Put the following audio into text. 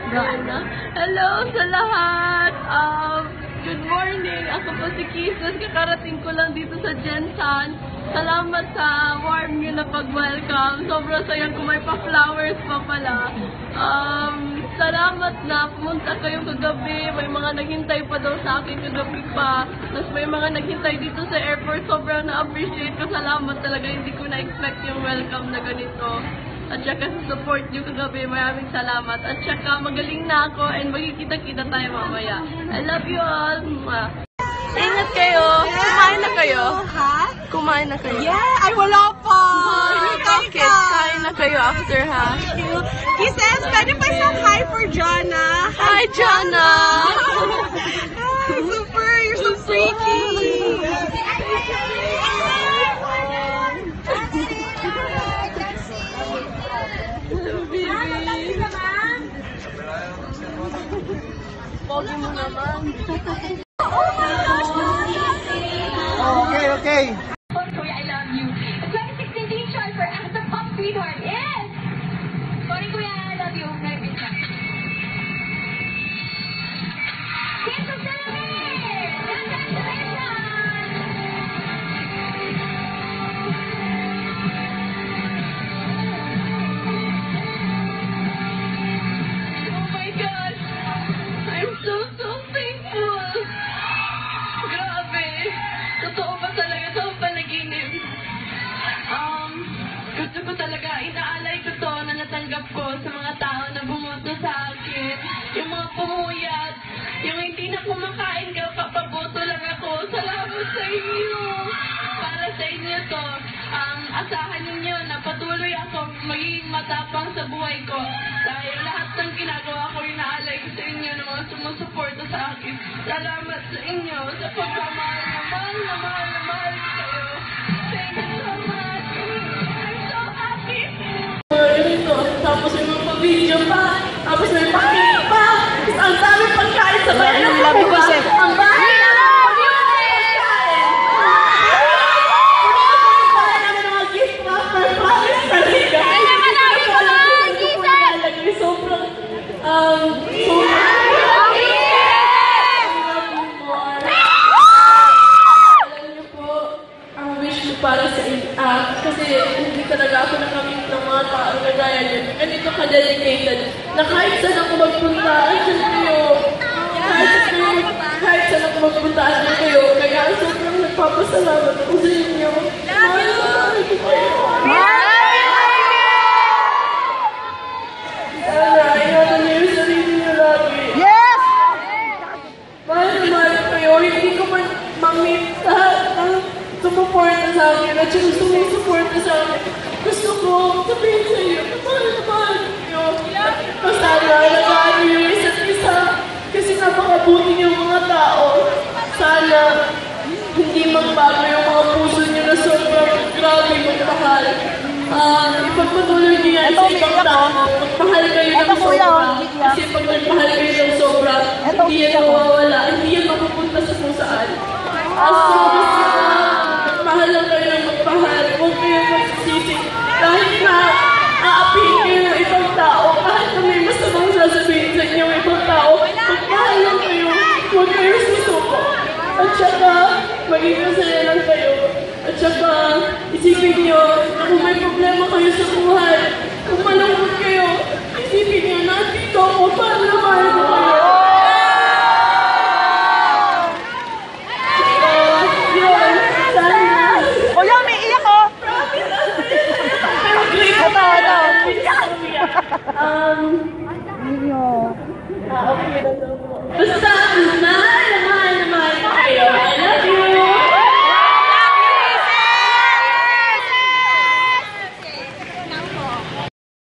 Hello sa lahat! Good morning! Ako po si Kisses. Kakarating ko lang dito sa Jensan. Salamat sa warm nyo na pag-welcome. Sobrang sayang ko, may pa-flowers pa pala. Salamat na pumunta kayo kagabi. May mga naghintay pa daw sa akin kagabi pa. Tapos may mga naghintay dito sa airport. Sobrang na-appreciate ko. Salamat talaga. Hindi ko na-expect yung welcome na ganito. At saka sa support nyo kagabi, maraming salamat. At saka magaling na ako and magkikita-kita tayo mamaya. I love you all! Ingat kayo! Kumain na kayo? Ha? Kumain na kayo? Yeah! Ay, wala pa! Bakit? Kain na kayo after, ha? Kisses, pwede pa isang hi for Jana? Hi, Jana! Hi, super! You're so pretty! Pogi mo naman. Okay. Kuya, I love you. 2016 teen choice for as the pop sweetheart is... Sorry, Kuya, I love you. Merry Christmas. Kiss of the Lord! Congratulations! Oh my God! I'm so thankful! Grabe! Totoo ba talaga ito ang panaginip? Gusto ko talaga, inaalay ko to na natanggap ko sa mga tao na bumoto sa akin. Yung mga pumuyat, yung hindi na kumakain ka, papaboto lang ako. Salamat sa inyo! Para sa inyo to, asahan ninyo na patuloy ako magiging matapang sa buhay ko. Dahil lahat ng ginagawa ko, inaalay ko sa inyo na mga sumusuporta sa akin. Salamat sa inyo sa pagmamahal na mahal ko kayo. Thank you so much. I'm so happy. Tapos may mga video pa. Tapos may pakita pa. Ang dami pagkain sa bayan ng pagkain. Ang bahay na lang. Para sa kasi hindi talaga ako nakamit ng mga tao na gaya niyo. Ganito ka-dedicated na kahit saan ako magpunta, andyan kayo. Kahit saan ako magpunta, andyan kayo. Kaya sobrang nagpapasalamat ako sa inyo. Mahal ko kayo. Sana, ingatan niyo yung sarili niyo lagi. Yes! Mahal na mahal kayo. Hindi ko man mamit lahat ng sumuporta sa akin at sumusuporta sa akin. Gusto ko sabihin sa iyo, mahal na mahal kayo. Sana, alagaan niyo yung isa't isa. Kasi napakabuti niyo mga tao. Sana, hindi magbago yung mga puso niyo na sobrang grabe magmahal. Ipagpatuloy niyo yan sa ibang tao. Magmahal kayo ng sobra. Kasi pag nagmahal kayo ng sobra, hindi yan mawawala. Hindi yan mapupunta sa kung saan. As long as magmahal lang kayo ng magmahal, huwag kayo magsisisi. Kahit na aapihin kayo ng ibang tao, kahit na may masamang sasabihin sa inyo ng ibang tao, magmahal lang kayo, huwag kayo susuko. At saka, maging masaya lang kayo. At saka, isipin nyo na kung may problema kayo sa buhay, kung malungkot kayo, isipin nyo na dito ako para mahal ko kayo. Basta na